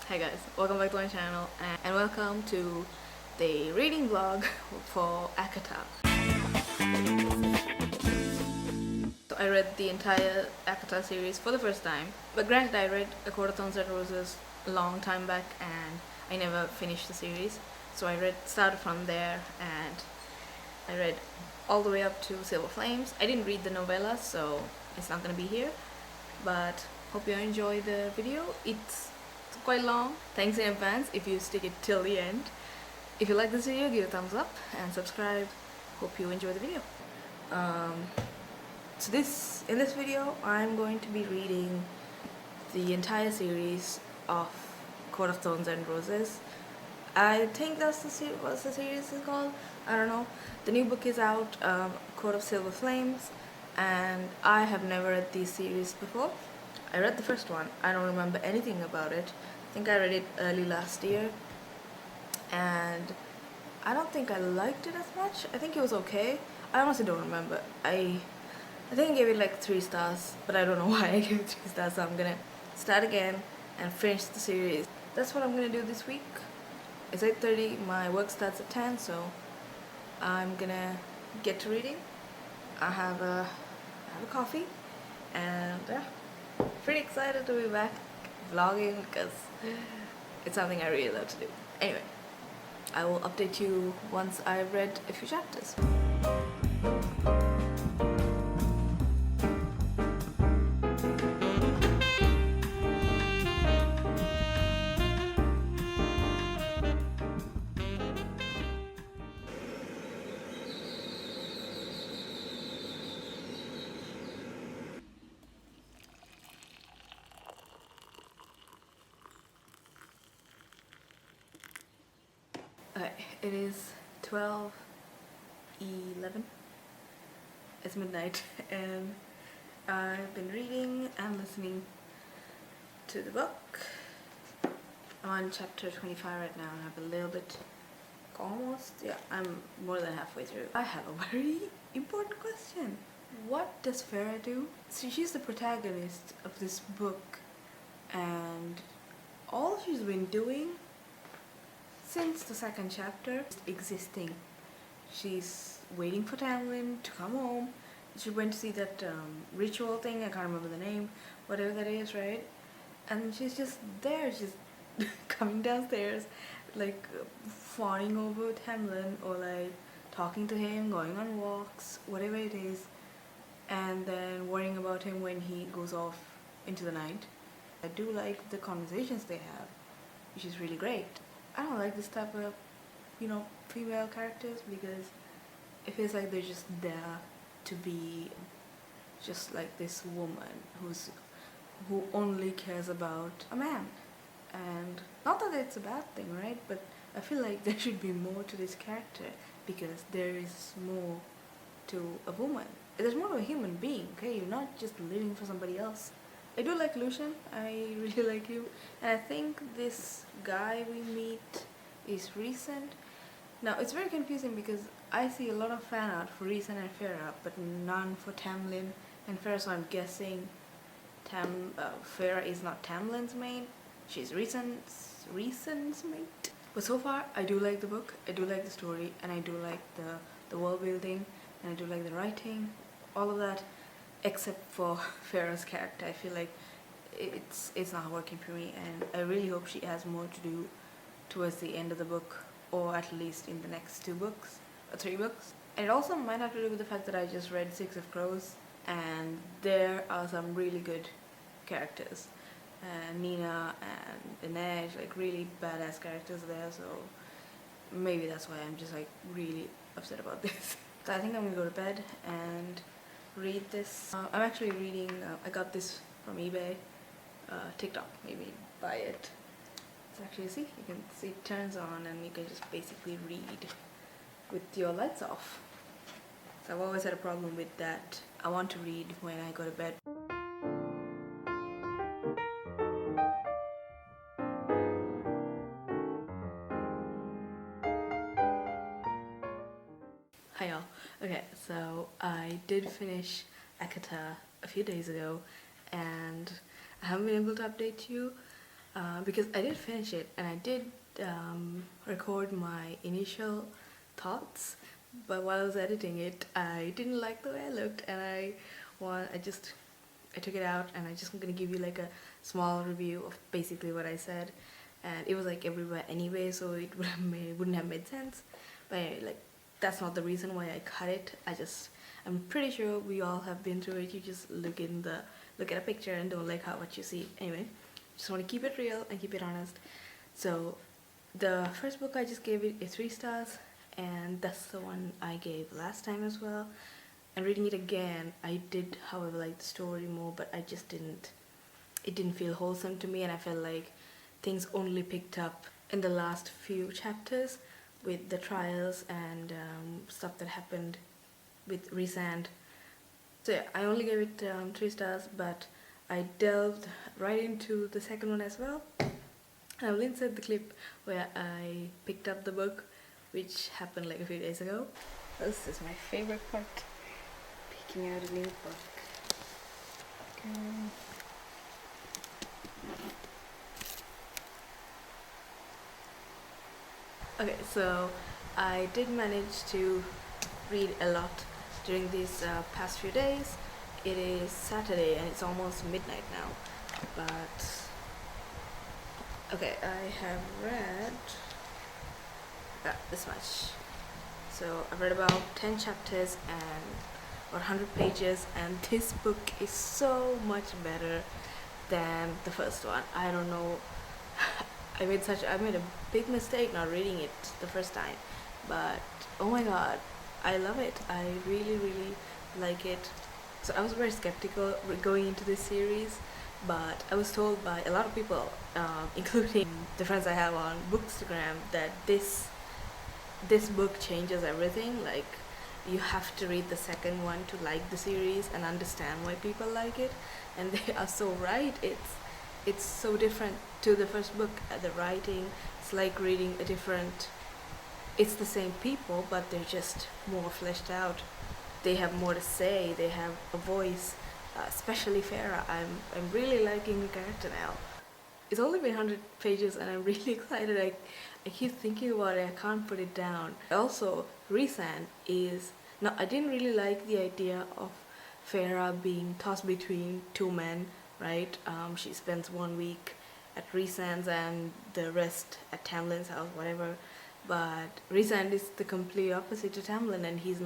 Hi guys, welcome back to my channel and welcome to the reading vlog for Akata. So I read the entire Akata series for the first time, but granted I read A Court of Thorns and Roses a long time back and I never finished the series. So I started from there and I read all the way up to Silver Flames. I didn't read the novella, so it's not gonna be here, but hope you enjoy the video. It's quite long. Thanks in advance if you stick it till the end. If you like this video, give it a thumbs up and subscribe. Hope you enjoy the video. In this video I'm going to be reading the entire series of Court of Thorns and Roses. I think that's what the series is called. I don't know. The new book is out, Court of Silver Flames, and I have never read these series before. I read the first one. I don't remember anything about it. I think I read it early last year and I don't think I liked it as much. I think it was okay. I honestly don't remember. I think I gave it like 3 stars, but I don't know why I gave it 3 stars, so I'm gonna start again and finish the series. That's what I'm gonna do this week. It's 8:30, my work starts at 10, so I'm gonna get to reading. I have a coffee and yeah, pretty excited to be back vlogging because it's something I really love to do. Anyway, I will update you once I've read a few chapters. Okay, it is 12:11. It's midnight and I've been reading and listening to the book. I'm on chapter 25 right now and I have a little bit, I'm more than halfway through. I have a very important question. What does Farah do? So she's the protagonist of this book and all she's been doing since the second chapter is existing. She's waiting for Tamlin to come home. She went to see that ritual thing, I can't remember the name, whatever that is, right? And she's just there, she's coming downstairs, like fawning over Tamlin or like talking to him, going on walks, whatever it is, and then worrying about him when he goes off into the night. I do like the conversations they have, which is really great. I don't like this type of, female characters because it feels like they're just there to be just like this woman who only cares about a man. And not that it's a bad thing, right? But I feel like there should be more to this character because there is more to a woman. There's more to a human being, okay? You're not just living for somebody else. I do like Lucian. I really like him. And I think this guy we meet is recent. Now, it's very confusing because I see a lot of fan art for Rhys and Farah, but none for Tamlin and Farah, so I'm guessing Farah is not Tamlin's mate. She's Rhys's mate. But so far, I do like the book, I do like the story, and I do like the world building, and I do like the writing, all of that, except for Farah's character. I feel like it's not working for me, and I really hope she has more to do towards the end of the book, or at least in the next 2 books or 3 books. And it also might have to do with the fact that I just read 6 of Crows and there are some really good characters. Nina and Inej, like really badass characters there, so maybe that's why I'm just like really upset about this. So I think I'm gonna go to bed and read this. I'm actually reading, I got this from eBay, TikTok, maybe buy it. So actually, you can see it turns on and you can just basically read with your lights off. So I've always had a problem with that. I want to read when I go to bed. Hi y'all. Okay, so I did finish Akata a few days ago and I haven't been able to update you. because I did finish it and I did record my initial thoughts, but while I was editing it, I didn't like the way I looked, and I took it out, and I just gonna give you like a small review of basically what I said, and it was like everywhere anyway, so it wouldn't have made sense. But anyway, like that's not the reason why I cut it. I'm pretty sure we all have been through it. You just look at a picture and don't like what you see. Anyway, just want to keep it real and keep it honest. So the first book I just gave it a 3 stars, and that's the one I gave last time as well. And reading it again, I did however like the story more, but it didn't feel wholesome to me, and I felt like things only picked up in the last few chapters with the trials and stuff that happened with Resand. So yeah, I only gave it 3 stars, but I delved right into the second one as well. I will insert the clip where I picked up the book, which happened like a few days ago. This is my favorite part, picking out a new book. Okay, so I did manage to read a lot during these past few days. It is Saturday and it's almost midnight now, but okay, I have read this much. So I've read about 10 chapters and about 100 pages, and this book is so much better than the first one. I don't know. I made a big mistake not reading it the first time, but oh my god, I love it. I really like it. So I was very skeptical going into this series, but I was told by a lot of people, including the friends I have on Bookstagram, that this book changes everything. Like, you have to read the second one to like the series and understand why people like it, and they are so right. It's so different to the first book. The writing, it's like reading a different, it's the same people, but they're just more fleshed out. They have more to say, they have a voice, especially Farah. I'm really liking the character now. It's only been 100 pages and I'm really excited. I keep thinking about it, I can't put it down. Also, Resand is, now I didn't really like the idea of Farah being tossed between 2 men, right? She spends 1 week at Resand's and the rest at Tamlin's house, whatever. But Resand is the complete opposite to Tamlin, and he's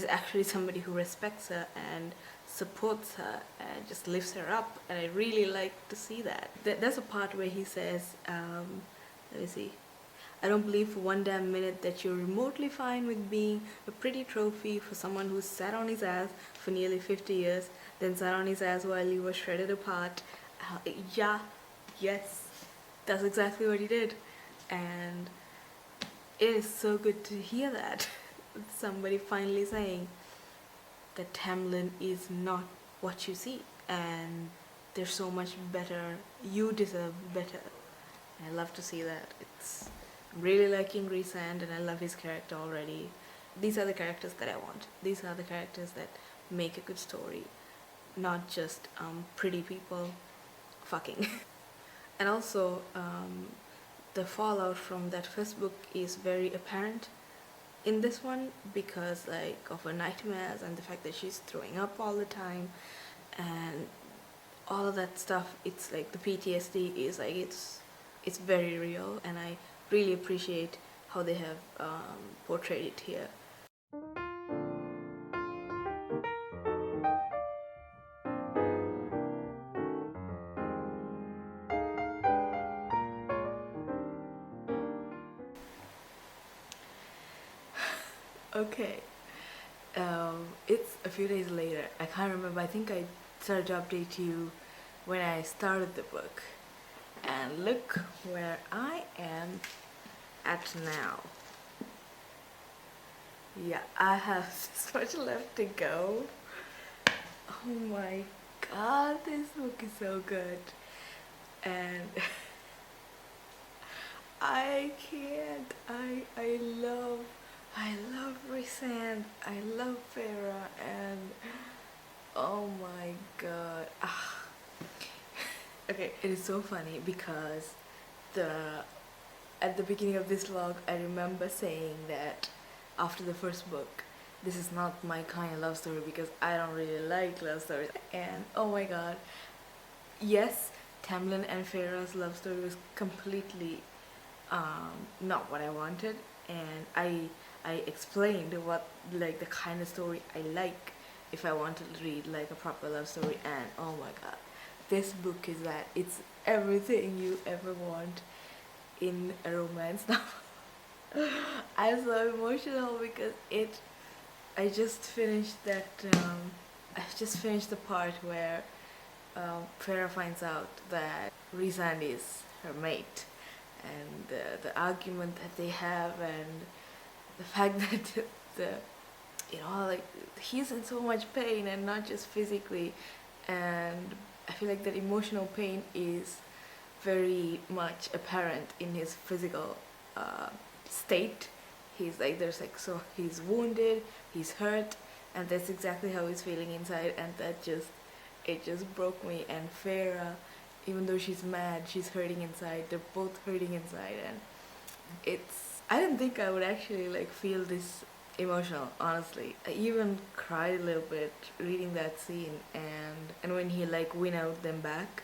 actually somebody who respects her and supports her and just lifts her up, and I really like to see that. There's a part where he says, let me see, I don't believe for one damn minute that you're remotely fine with being a pretty trophy for someone who sat on his ass for nearly 50 years, then sat on his ass while you were shredded apart. Yes, that's exactly what he did, and it is so good to hear that. Somebody finally saying that Tamlin is not what you see, and they're so much better. You deserve better. I love to see that. I'm really liking Resand, and I love his character already. These are the characters that I want. These are the characters that make a good story, not just pretty people fucking. And also, the fallout from that first book is very apparent in this one, because like of her nightmares and the fact that she's throwing up all the time and all of that stuff. It's like the PTSD is like, it's very real, and I really appreciate how they have portrayed it here. Okay, it's a few days later. I can't remember. I think I started to update you when I started the book, and look where I am at now. Yeah, I have so much left to go. Oh my god, this book is so good, and I can't. I love Resand. I love Farah, and oh my god. Okay, it is so funny because the at the beginning of this vlog, I remember saying that after the first book, this is not my kind of love story because I don't really like love stories. And oh my god, yes, Tamlin and Farah's love story was completely not what I wanted, and I explained what like the kind of story I like if I want to read like a proper love story. And oh my god, this book is that. It's everything you ever want in a romance novel. I'm so emotional because I just finished that. I just finished the part where Farah finds out that Rhysand is her mate, and the argument that they have, and the fact that the like he's in so much pain, and not just physically, and I feel like that emotional pain is very much apparent in his physical state. He's like, there's like, so he's wounded, he's hurt, and that's exactly how he's feeling inside, and it just broke me. And Farah, even though she's mad, she's hurting inside. They're both hurting inside, and I didn't think I would actually like feel this emotional, honestly. I even cried a little bit reading that scene, and when he like winnowed them back,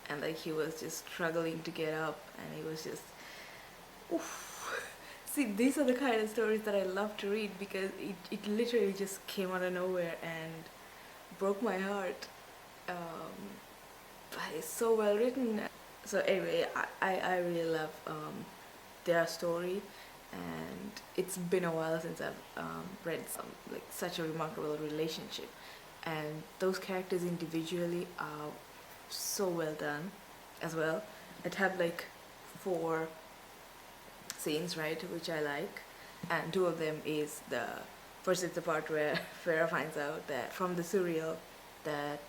and like he was just struggling to get up, and he was just oof. See, these are the kind of stories that I love to read because it literally just came out of nowhere and broke my heart. But it's so well written. So anyway, I really love their story, and it's been a while since I've read like such a remarkable relationship, and those characters individually are so well done as well. It had like 4 scenes, right, which I like, and 2 of them is the first is the part where Farah finds out that from the serial that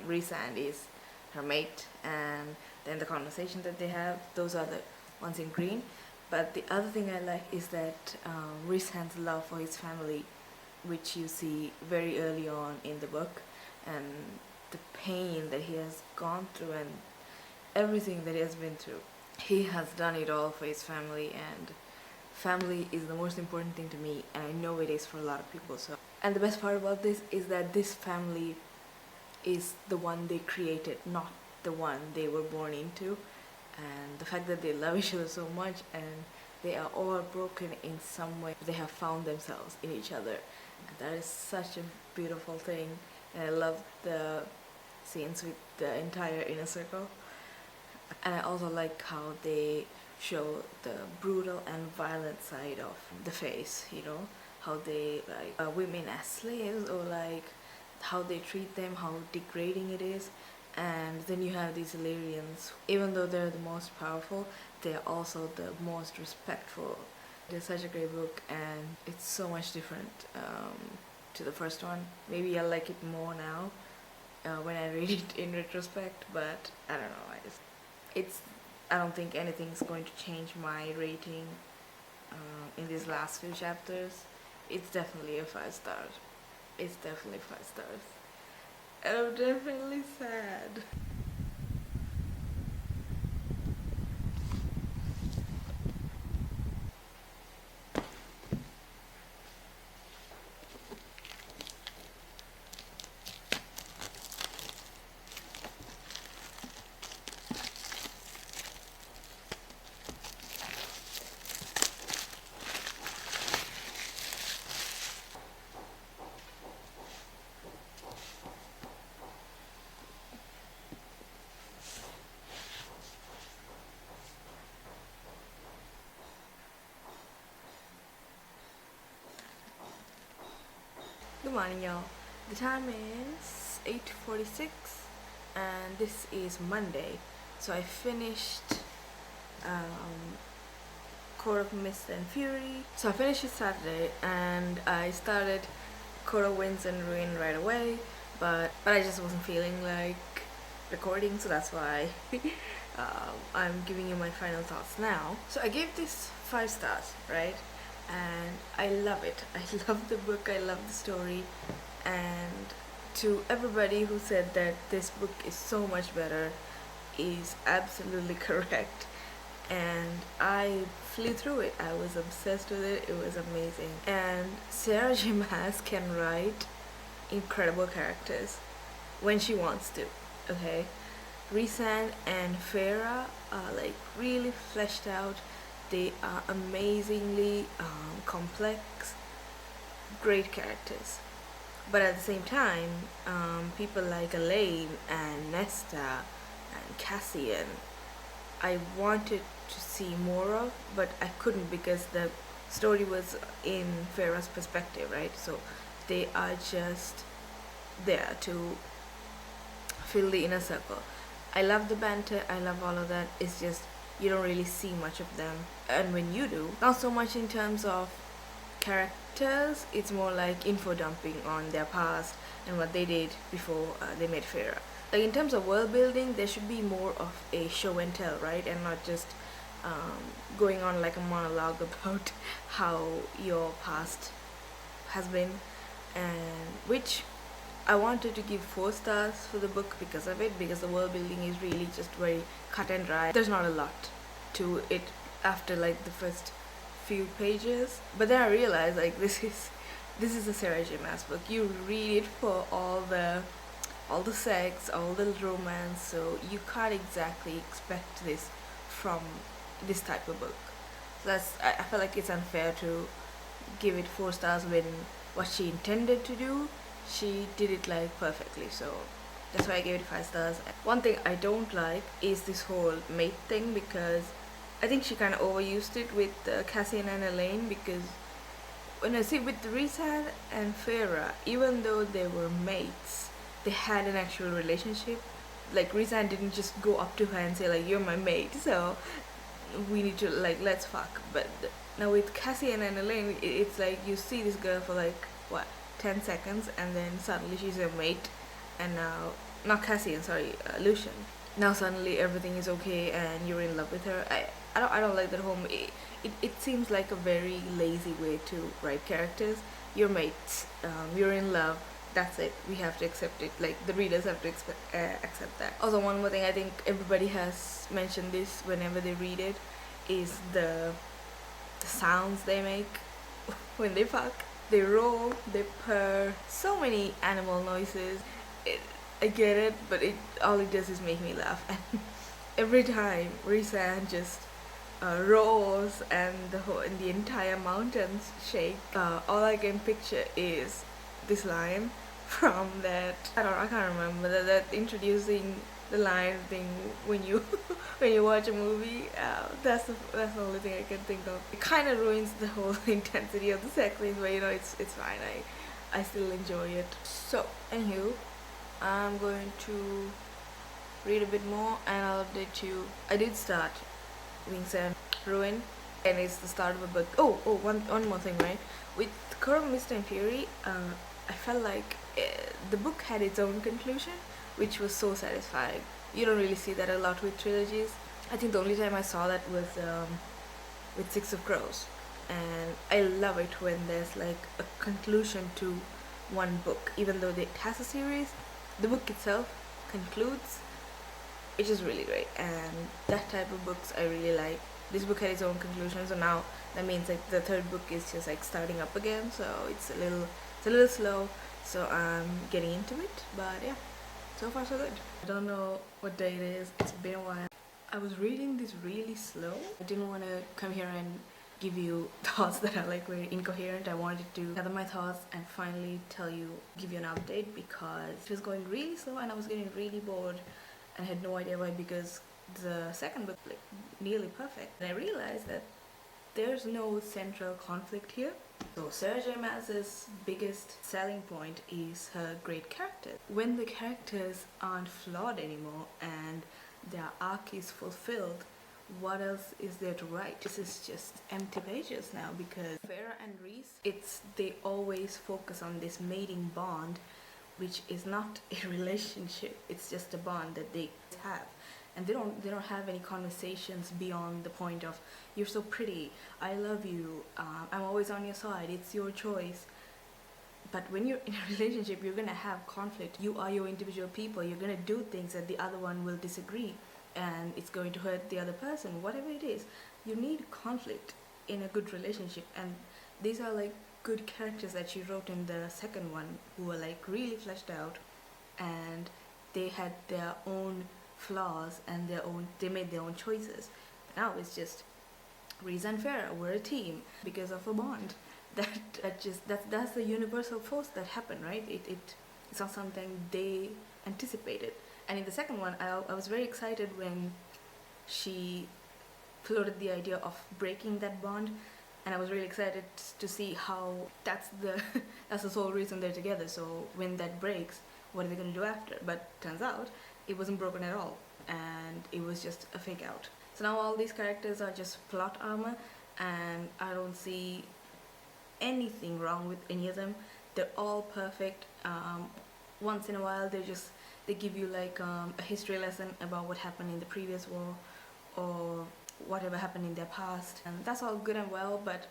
Rhysand is her mate, and then the conversation that they have. Those are the ones in green. But the other thing I like is that Rhysand's love for his family, which you see very early on in the book, and the pain that he has gone through, and everything that he has been through. He has done it all for his family, and family is the most important thing to me, and I know it is for a lot of people. So, and the best part about this is that this family is the one they created, not the one they were born into. And the fact that they love each other so much, and they are all broken in some way, they have found themselves in each other, and that is such a beautiful thing. And I love the scenes with the entire inner circle. And I also like how they show the brutal and violent side of the face, how they like women as slaves, or like how they treat them, how degrading it is. And then you have these Illyrians, even though they're the most powerful, they're also the most respectful. It's such a great book, and it's so much different to the first one. Maybe I like it more now when I read it in retrospect, but I don't know. I don't think anything's going to change my rating in these last few chapters. It's definitely a 5 stars. It's definitely 5 stars. And I'm definitely sad. Good morning, y'all. The time is 8:46, and this is Monday. So I finished Court of Mist and Fury. So I finished it Saturday, and I started Court of Winds and Ruin right away, but I just wasn't feeling like recording, so that's why I'm giving you my final thoughts now. So I gave this 5 stars, right? And I love it. I love the book, I love the story, and to everybody who said that this book is so much better is absolutely correct, and I flew through it. I was obsessed with it. It was amazing. And Sarah J. Maas can write incredible characters when she wants to. Okay, Rhysand and Farah are like really fleshed out. They are amazingly complex, great characters. But at the same time, people like Elaine and Nesta and Cassian, I wanted to see more of, but I couldn't because the story was in Farah's perspective, right? So they are just there to fill the inner circle. I love the banter, I love all of that. It's just you don't really see much of them. And when you do, not so much in terms of characters, it's more like info dumping on their past and what they did before they met Farah. Like in terms of world building, there should be more of a show and tell, right? And not just going on like a monologue about how your past has been, and which I wanted to give 4 stars for the book because of it, because the world building is really just very cut and dry. There's not a lot to it after like the first few pages. But then I realized like this is a Sarah J. Maas book. You read it for all the sex, all the romance, so you can't exactly expect this from this type of book. So I feel like it's unfair to give it 4 stars when what she intended to do, she did it like perfectly. So that's why I gave it 5 stars. One thing I don't like is this whole mate thing, because I think she kind of overused it with Cassian and Elaine, because when I see with Rhysand and Farah, even though they were mates, they had an actual relationship. Like Rhysand didn't just go up to her and say like, you're my mate, so we need to like, let's fuck. But now with Cassian and Elaine, it's like you see this girl for like what, 10 seconds, and then suddenly she's your mate. And now, not Cassian, sorry, Lucian. Now suddenly everything is okay and you're in love with her. I don't like that whole. It seems like a very lazy way to write characters. You're mates, you're in love. That's it. We have to accept it. Like the readers have to accept that. Also, one more thing, I think everybody has mentioned this whenever they read it, is the sounds they make when they fuck. They roll, they purr, so many animal noises. I get it, but all it does is make me laugh. And every time Rhysand just roars and the entire mountains shake, all I can picture is this line from that, I can't remember, that introducing the line thing when you when you watch a movie. That's the only thing I can think of. It kind of ruins the whole intensity of the sex scenes, but it's fine. I still enjoy it. So anywho, I'm going to read a bit more and I'll update you. I did start Wings and Ruin, and it's the start of a book. One more thing, right? With Curve, Mist and Fury, I felt like the book had its own conclusion, which was so satisfying. You don't really see that a lot with trilogies. I think the only time I saw that was with Six of Crows, and I love it when there's like a conclusion to one book, even though it has a series. The book itself concludes, which is really great, and that type of books I really like. This book had its own conclusion, so now that means like the third book is just like starting up again, so it's a little slow, so I'm getting into it. But yeah, so far so good. I don't know what day it is, it's been a while. I was reading this really slow. I didn't want to come here and give you thoughts that are like very incoherent. I wanted to gather my thoughts and finally give you an update, because it was going really slow and I was getting really bored and had no idea why, because the second book like nearly perfect, and I realized that there's no central conflict here. So Sarah J. Maas's biggest selling point is her great characters. When the characters aren't flawed anymore and their arc is fulfilled, what else is there to write? This is just empty pages now, because Farah and Rhys, they always focus on this mating bond, which is not a relationship. It's just a bond that they have, and they don't have any conversations beyond the point of, you're so pretty, I love you, I'm always on your side, it's your choice. But when you're in a relationship, you're gonna have conflict. You are your individual people. You're gonna do things that the other one will disagree. and it's going to hurt the other person, whatever it is. You need conflict in a good relationship, and these are like good characters that she wrote in the second one who were like really fleshed out, and they had their own flaws and they made their own choices. Now it's just Reese and Farah were a team because of a bond. That's the universal force that happened, right? It's not something they anticipated. And in the second one, I was very excited when she floated the idea of breaking that bond, and I was really excited to see how that's the that's the sole reason they're together. So when that breaks, what are they going to do after? But turns out it wasn't broken at all, and it was just a fake out. So now all these characters are just plot armor, and I don't see anything wrong with any of them. They're all perfect. Once in a while they give you like a history lesson about what happened in the previous war or whatever happened in their past, and that's all good and well, but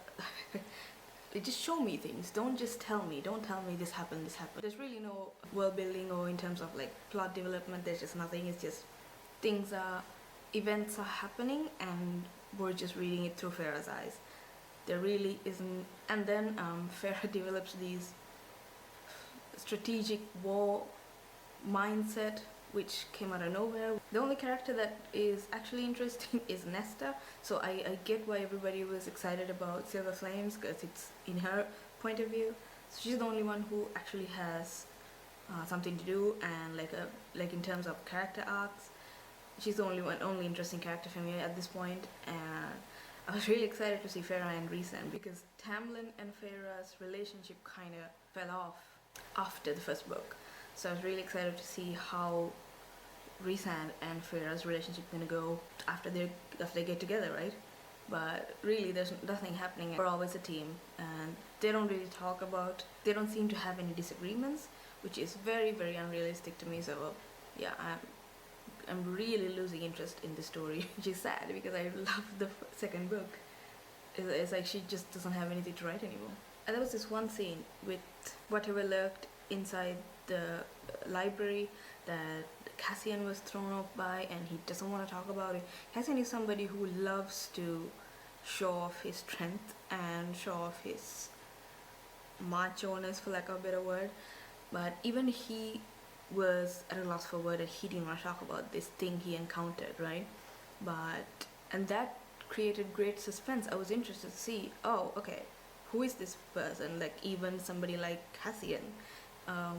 just show me things. Don't just tell me. Don't tell me this happened. There's really no world building or in terms of like plot development. There's just nothing. It's just events are happening, and we're just reading it through Farah's eyes. There really isn't. And then Farah develops these strategic war mindset which came out of nowhere. The only character that is actually interesting is Nesta, so I get why everybody was excited about Silver Flames, because it's in her point of view. So she's the only one who actually has something to do, and like in terms of character arcs, she's the only interesting character for me at this point. And I was really excited to see Farah and Rhysand, because Tamlin and Farah's relationship kind of fell off after the first book. So I was really excited to see how Rhysand and Farah's relationship is gonna go after they get together, right? But really, there's nothing happening. We're always a team, and they don't seem to have any disagreements, which is very, very unrealistic to me. So yeah, I'm really losing interest in the story, which is sad because I love the second book. It's like she just doesn't have anything to write anymore. And there was this one scene with whatever lurked inside the library that Cassian was thrown off by, and he doesn't want to talk about it. Cassian is somebody who loves to show off his strength and show off his macho-ness, for lack of a better word, but even he was at a loss for word, that he didn't want to talk about this thing he encountered, right? And that created great suspense. I was interested to see, oh, okay, who is this person? Like, even somebody like Cassian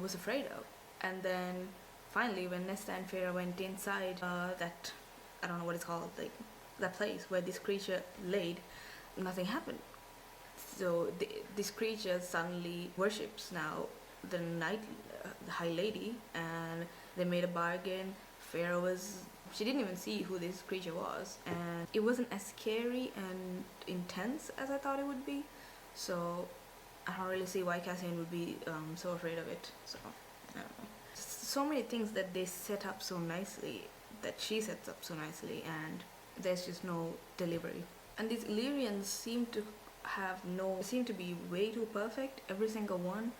was afraid of. And then finally, when Nesta and Farah went inside that, I don't know what it's called, like that place where this creature laid, nothing happened. So this creature suddenly worships now the High Lady, and they made a bargain. She didn't even see who this creature was, and it wasn't as scary and intense as I thought it would be. So I don't really see why Cassian would be so afraid of it. So I don't know. So many things that they set up so nicely, that she sets up so nicely, and there's just no delivery. And these Illyrians seem to be way too perfect, every single one.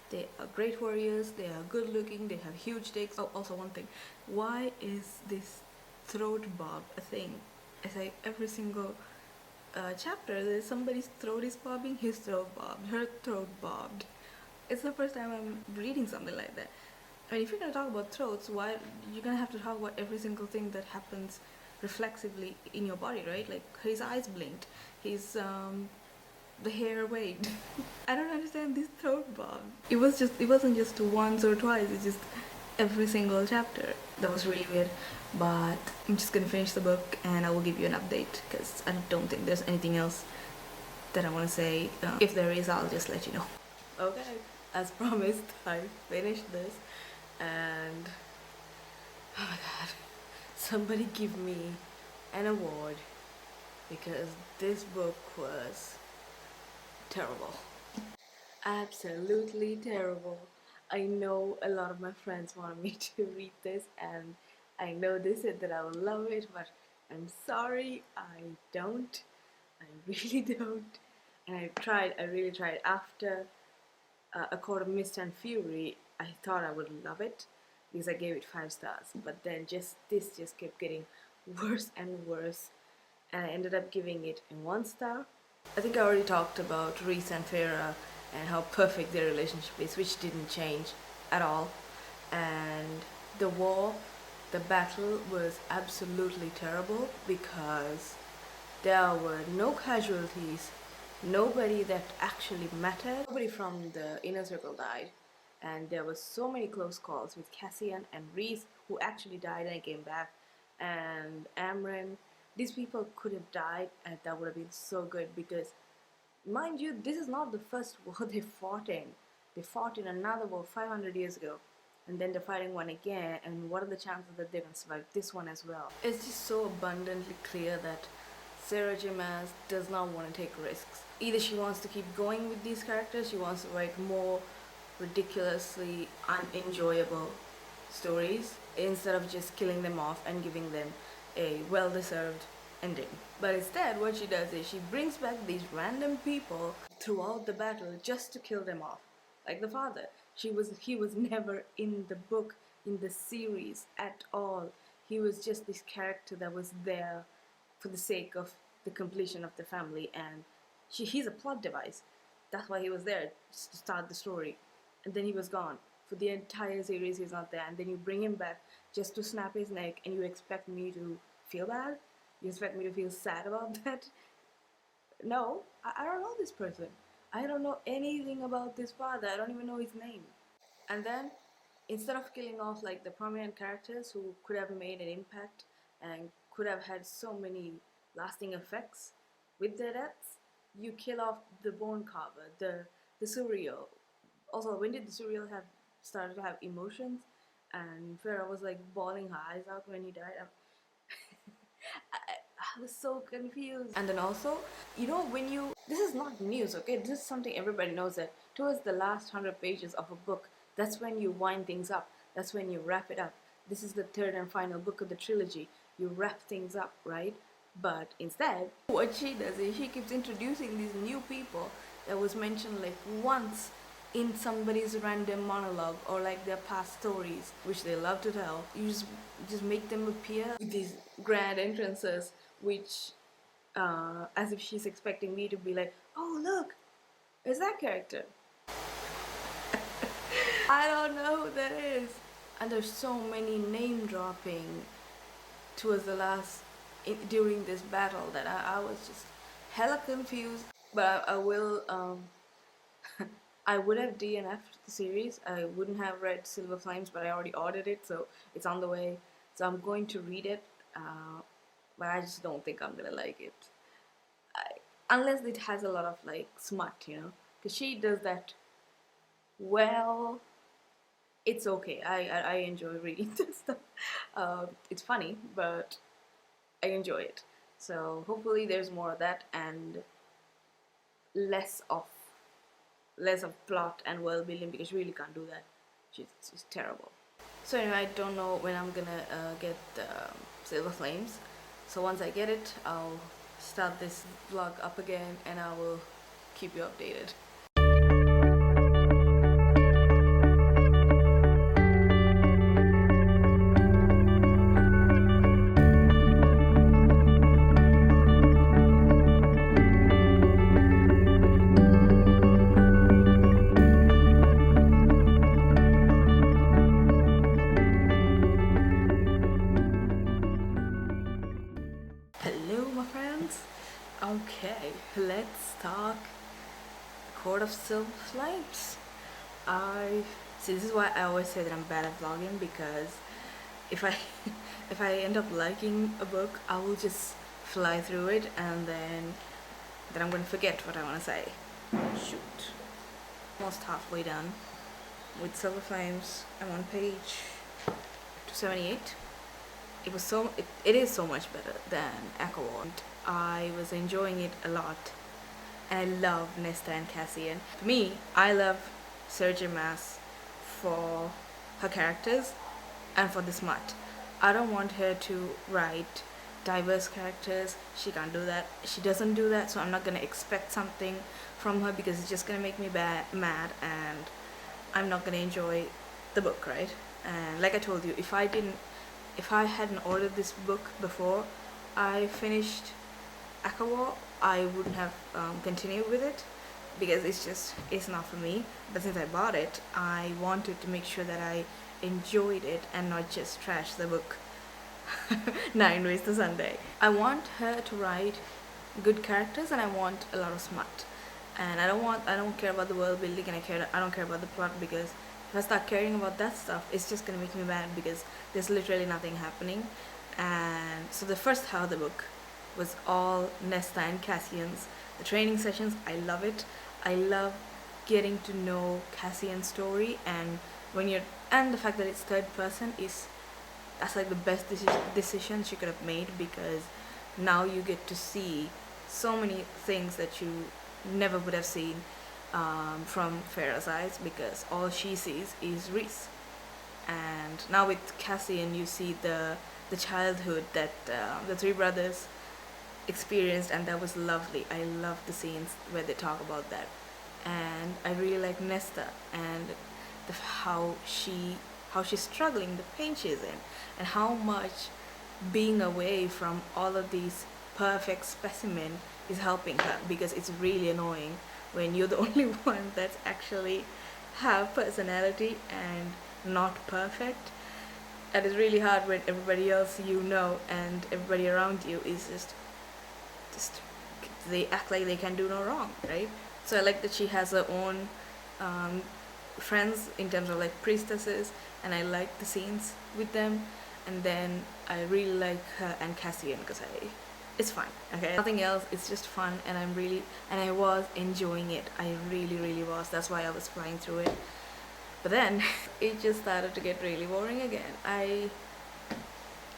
They are great warriors, they are good looking, they have huge dicks. Oh, also one thing, why is this throat bob a thing? It's like every single chapter, there's somebody's throat is bobbing, his throat bobbed, her throat bobbed. It's the first time I'm reading something like that. I mean, if you're gonna talk about throats, why you're gonna have to talk about every single thing that happens reflexively in your body, right? Like his eyes blinked, the hair waved. I don't understand this throat bob. It wasn't just once or twice, it's just every single chapter. That was really weird. But I'm just gonna finish the book and I will give you an update, because I don't think there's anything else that I want to say. If there is, I'll just let you know. Okay, as promised, I finished this, and oh my god, somebody give me an award, because this book was terrible. Absolutely terrible. I know a lot of my friends want me to read this, and I know they said that I will love it, but I'm sorry, I don't. I really don't. And I really tried. After A Court of Mist and Fury, I thought I would love it because I gave it 5 stars, but then this just kept getting worse and worse, and I ended up giving it a 1 star. I think I already talked about Reese and Farah and how perfect their relationship is, which didn't change at all. And the war, the battle was absolutely terrible because there were no casualties, nobody that actually mattered. Nobody from the inner circle died, and there were so many close calls with Cassian and Reese, who actually died and came back, and Amren. These people could have died, and that would have been so good because, mind you, this is not the first war they fought in. They fought in another war 500 years ago, and then they're fighting one again, and what are the chances that they're going to survive this one as well? It's just so abundantly clear that Sarah J. Maas does not want to take risks. Either she wants to keep going with these characters, she wants to write more ridiculously unenjoyable stories instead of just killing them off and giving them a well-deserved ending. But instead, what she does is she brings back these random people throughout the battle just to kill them off. Like the father. He was never in the book, in the series at all. He was just this character that was there for the sake of the completion of the family, and he's a plot device. That's why he was there, just to start the story. And then he was gone. For the entire series he's not there, and then you bring him back just to snap his neck, and you expect me to feel bad? You expect me to feel sad about that? No, I don't know this person. I don't know anything about this father. I don't even know his name. And then, instead of killing off like the prominent characters who could have made an impact and could have had so many lasting effects with their deaths, you kill off the bone carver, the surreal. Also, when did the surreal have started to have emotions? And Farah was like bawling her eyes out when he died. I was so confused. And then also, when this is not news, okay? This is something everybody knows, that towards the last 100 pages of a book, that's when you wind things up. That's when you wrap it up. This is the third and final book of the trilogy. You wrap things up, right? But instead, what she does is she keeps introducing these new people that was mentioned like once in somebody's random monologue or like their past stories, which they love to tell. You just make them appear with these grand entrances, which as if she's expecting me to be like, oh look, is that character? I don't know who that is. And there's so many name dropping towards the last during this battle that I was just hella confused. But I will I would have DNF'd the series. I wouldn't have read Silver Flames, but I already ordered it, so it's on the way. So I'm going to read it, but I just don't think I'm gonna like it. Unless it has a lot of like smut, because she does that well. It's okay. I enjoy reading that stuff. It's funny, but I enjoy it. So hopefully there's more of that and less of plot and world building, because she really can't do that. She's terrible. So anyway, I don't know when I'm gonna get Silver Flames. So once I get it, I'll start this vlog up again and I will keep you updated. Hello my friends. Okay, let's talk Court of Silver Flames. This is why I always say that I'm bad at vlogging, because if I if I end up liking a book, I will just fly through it and then I'm gonna forget what I want to say. Shoot. Almost halfway done with Silver Flames. I'm on page 278. It is so much better than Echo War. I was enjoying it a lot, and I love Nesta and Cassian. For me, I love Sarah J. Maas for her characters and for the smut. I don't want her to write diverse characters. She can't do that. She doesn't do that, so I'm not gonna expect something from her, because it's just gonna make me mad, and I'm not gonna enjoy the book, right? And like I told you, if if I hadn't ordered this book before I finished Akawa, I wouldn't have continued with it because it's not for me. But since I bought it, I wanted to make sure that I enjoyed it and not just trash the book 9 ways to Sunday. I want her to write good characters and I want a lot of smut. And I don't care about the world building, and I don't care about the plot, because if I start caring about that stuff, it's just gonna make me mad because there's literally nothing happening. And so the first half of the book was all Nesta and Cassian's the training sessions. I love it. I love getting to know Cassian's story, and the fact that it's third person that's like the best decision she could have made, because now you get to see so many things that you never would have seen from Farah's eyes, because all she sees is Reese. And now with Cassian, you see the childhood that the three brothers experienced, and that was lovely. I love the scenes where they talk about that. And I really like Nesta and how she's struggling, the pain she's in, and how much being away from all of these perfect specimen is helping her, because it's really annoying when you're the only one that's actually have personality and not perfect. And it's really hard when everybody else and everybody around you is just they act like they can do no wrong, right? So I like that she has her own friends in terms of like priestesses, and I like the scenes with them. And then I really like her and Cassian because it's fun. Okay, nothing else. It's just fun, and I was enjoying it. I really was. That's why I was flying through it. But then it just started to get really boring again.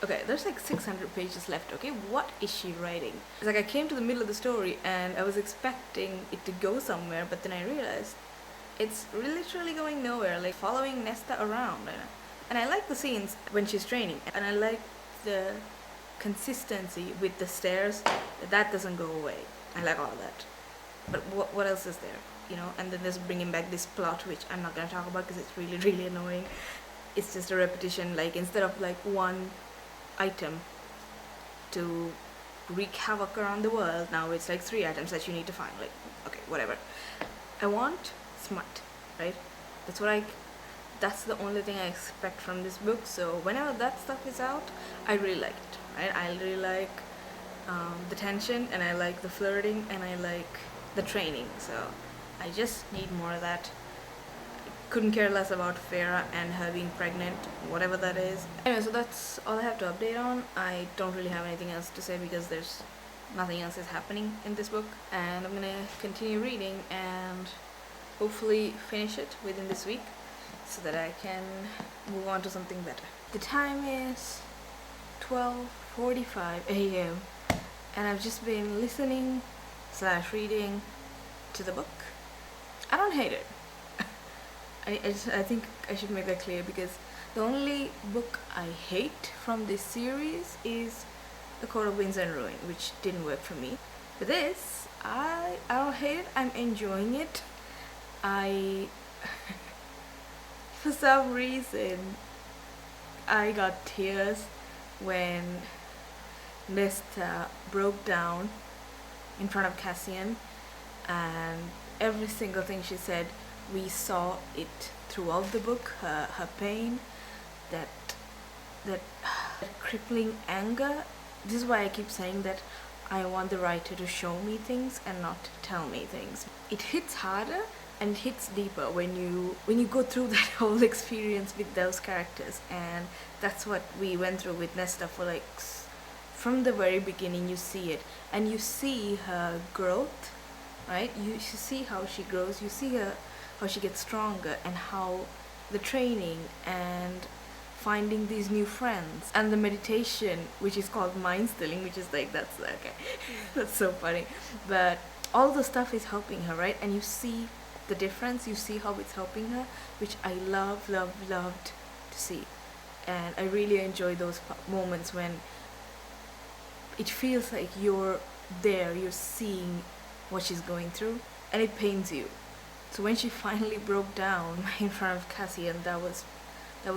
Okay, there's like 600 pages left, okay? What is she writing? It's like I came to the middle of the story and I was expecting it to go somewhere, but then I realized it's literally going nowhere, like following Nesta around. And I like the scenes when she's training, and I like the consistency with the stairs. That doesn't go away. I like all that. But what else is there? And then there's bringing back this plot, which I'm not going to talk about because it's really annoying. It's just a repetition, like instead of like one item to wreak havoc around the world, now it's like 3 items that you need to find. Like, okay, whatever. I want smut, right? That's the only thing I expect from this book. So whenever that stuff is out, I really like it, right? I really like the tension, and I like the flirting, and I like the training. So I just need more of that. Couldn't care less about Farah and her being pregnant, whatever that is. Anyway, so that's all I have to update on. I don't really have anything else to say because there's nothing else is happening in this book, and I'm gonna continue reading and hopefully finish it within this week so that I can move on to something better. The time is 12:45 a.m. and I've just been listening / reading to the book. I don't hate it. I think I should make that clear, because the only book I hate from this series is The Court of Winds and Ruin, which didn't work for me. But this, I don't hate it. I'm enjoying it. For some reason, I got tears when Nesta broke down in front of Cassian, and every single thing she said, we saw it throughout the book. Her pain, that crippling anger. This is why I keep saying that I want the writer to show me things and not tell me things. It hits harder and it hits deeper when you go through that whole experience with those characters, and that's what we went through with Nesta. For like from the very beginning, you see it, and you see her growth, right? You see how she grows. You see how she gets stronger, and how the training and finding these new friends and the meditation, which is called mind stealing, which is like, that's okay. That's so funny. But all the stuff is helping her, right? And you see the difference, you see how it's helping her, which I loved to see. And I really enjoy those moments when it feels like you're there, you're seeing what she's going through, and it pains you. So when she finally broke down in front of Cassian, that was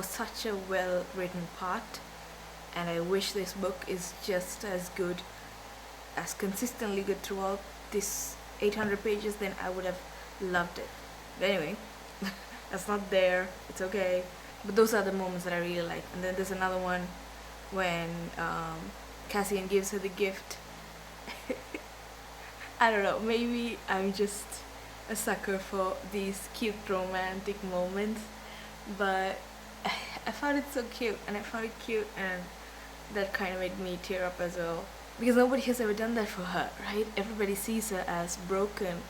such a well-written part, and I wish this book is just as good, as consistently good throughout this 800 pages, then I would have loved it. But anyway, that's not there, it's okay. But those are the moments that I really like. And then there's another one when Cassian gives her the gift. I don't know, maybe I'm just a sucker for these cute romantic moments, but I found it so cute, and I found it cute, and that kind of made me tear up as well. Because nobody has ever done that for her, right? Everybody sees her as broken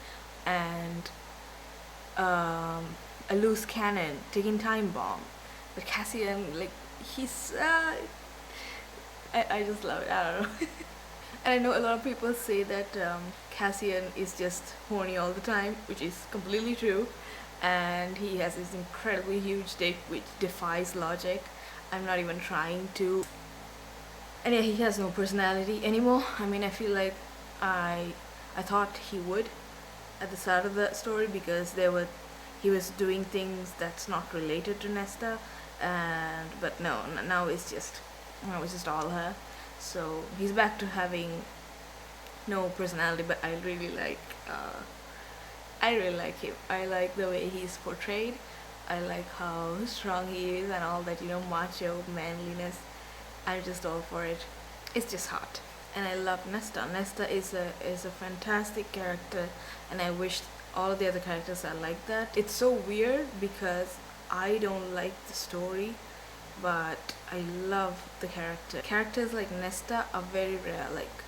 and a loose cannon, ticking time bomb. But Cassian, like, he's I just love it. I don't know. And I know a lot of people say that Cassian is just horny all the time, which is completely true. And he has this incredibly huge dick which defies logic. I'm not even trying to. And yeah, he has no personality anymore. I mean, I feel like I thought he would at the start of the story, because he was doing things that's not related to Nesta, but no, now it's just all her. So he's back to having no personality, but I really like him. I like the way he's portrayed. I like how strong he is and all that, macho manliness. I'm just all for it. It's just hot. And I love Nesta. Nesta is a fantastic character, and I wish all of the other characters are like that. It's so weird because I don't like the story, but I love the character. Characters like Nesta are very rare. Like,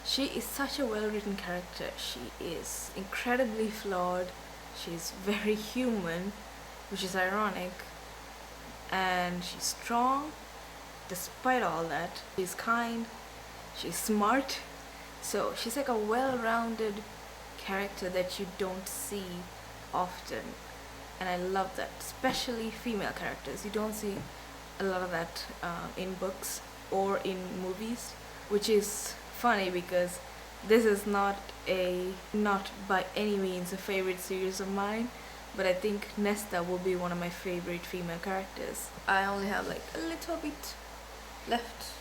she is such a well-written character. She is incredibly flawed. She's very human, which is ironic, and she's strong despite all that. She's kind, she's smart, so she's like a well-rounded character that you don't see often, and I love that, especially female characters. You don't see a lot of that in books or in movies, which is funny because this is not by any means a favorite series of mine, but I think Nesta will be one of my favorite female characters. I only have like a little bit left.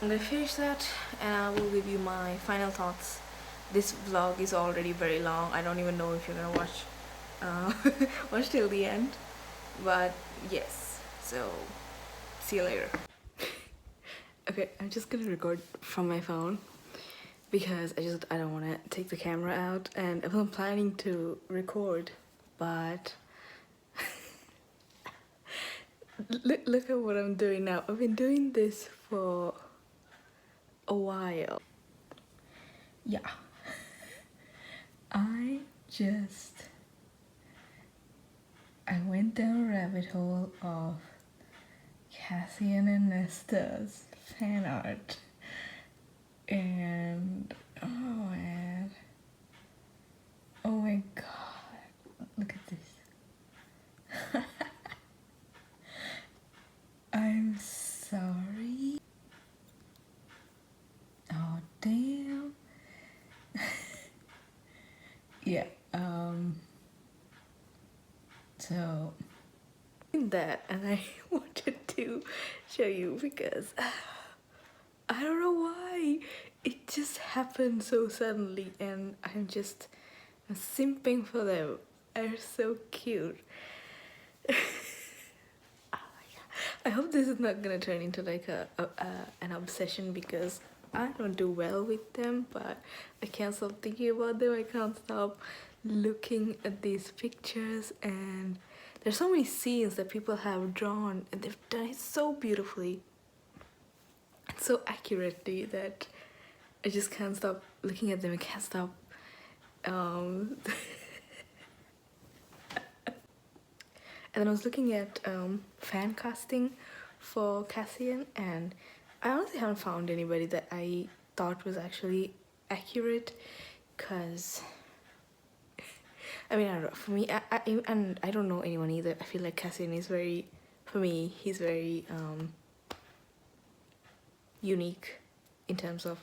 I'm gonna finish that and I will give you my final thoughts. This vlog is already very long. I don't even know if you're gonna watch till the end, but yes, so see you later. Okay, I'm just gonna record from my phone because I don't want to take the camera out, and I wasn't planning to record, but look at what I'm doing now. I've been doing this for a while. Yeah. I went down a rabbit hole of Cassian and Nesta's fan art, and oh man, oh my god, look at this. I'm sorry. Oh damn. Yeah, so that, and I wanted to show you because I don't know why it just happened so suddenly, and I'm simping for them. They're so cute. Oh my god. I hope this is not gonna turn into like an obsession, because I don't do well with them, but I can't stop thinking about them. I can't stop looking at these pictures, and there's so many scenes that people have drawn, and they've done it so beautifully and so accurately that I just can't stop looking at them. I can't stop and then I was looking at fan casting for Cassian, and I honestly haven't found anybody that I thought was actually accurate, because I mean, I don't know, for me, I don't know anyone either. I feel like Cassian is very, for me, he's very unique in terms of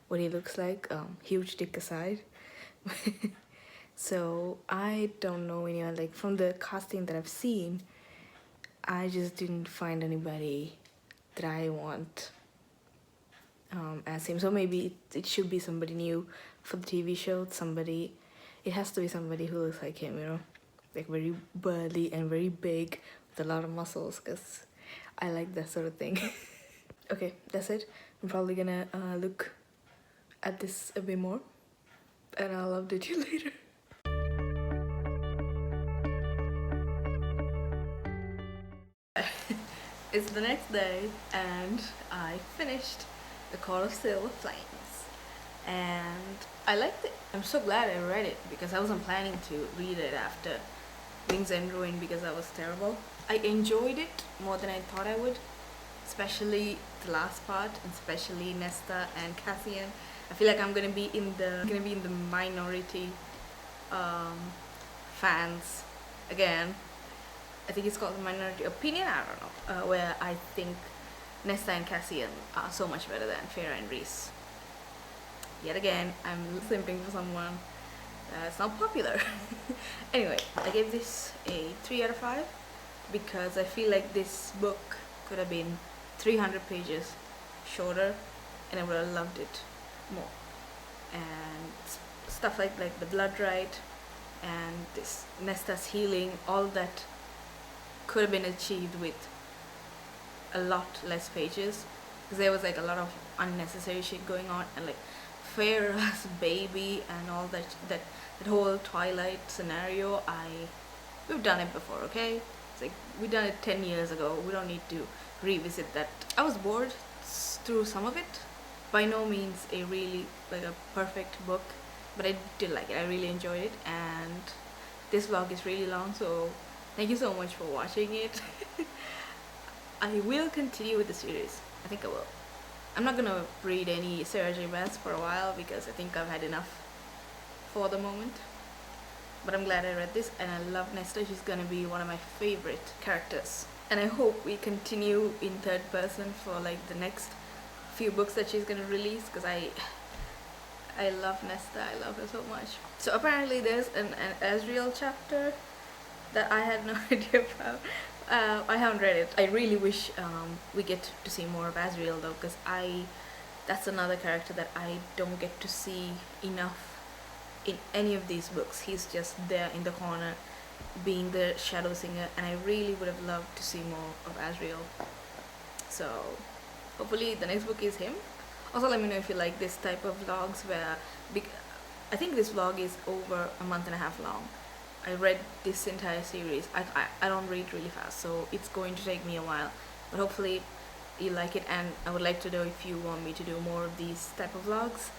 what he looks like, huge dick aside. So I don't know anyone, like from the casting that I've seen, I just didn't find anybody that I want as him. So maybe it should be somebody new for the TV show. It has to be somebody who looks like him, you know, like very burly and very big with a lot of muscles, because I like that sort of thing. Okay, that's it. I'm probably gonna look at this a bit more, and I'll update you later. It's the next day and I finished The Court of Silver Flames, and I liked it. I'm so glad I read it, because I wasn't planning to read it after Wings and Ruin because that was terrible. I enjoyed it more than I thought I would, especially the last part, and especially Nesta and Cassian. I feel like I'm gonna be in the minority fans again. I think it's called the minority opinion, I don't know, where I think Nesta and Cassian are so much better than Feyre and Rhys. Yet again, I'm simping for someone that's not popular. Anyway, I gave this a 3 out of 5 because I feel like this book could have been 300 pages shorter and I would have loved it more. And stuff like the blood right and this Nesta's healing, all that could have been achieved with a lot less pages, because there was like a lot of unnecessary shit going on, and like Feyre's baby and all that whole Twilight scenario. We've done it before, okay? It's like we've done it 10 years ago. We don't need to revisit that. I was bored through some of it. By no means a really like a perfect book, but I did like it. I really enjoyed it, and this vlog is really long, so thank you so much for watching it. I will continue with the series. I think I will. I'm not gonna read any Sarah J. Maas for a while because I think I've had enough for the moment. But I'm glad I read this, and I love Nesta. She's gonna be one of my favorite characters. And I hope we continue in third person for like the next few books that she's gonna release, because I love Nesta. I love her so much. So apparently there's an Asriel chapter that I had no idea about. I haven't read it. I really wish we get to see more of Asriel though, because that's another character that I don't get to see enough in any of these books. He's just there in the corner being the shadow singer, and I really would have loved to see more of Asriel. So hopefully the next book is him. Also, let me know if you like this type of vlogs where I think this vlog is over a month and a half long. I read this entire series. I don't read really fast, so it's going to take me a while, but hopefully you like it, and I would like to know if you want me to do more of these type of vlogs,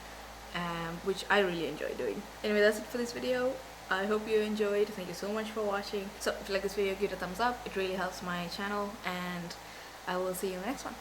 which I really enjoy doing. Anyway, that's it for this video. I hope you enjoyed. Thank you so much for watching. So if you like this video, give it a thumbs up. It really helps my channel, and I will see you in the next one.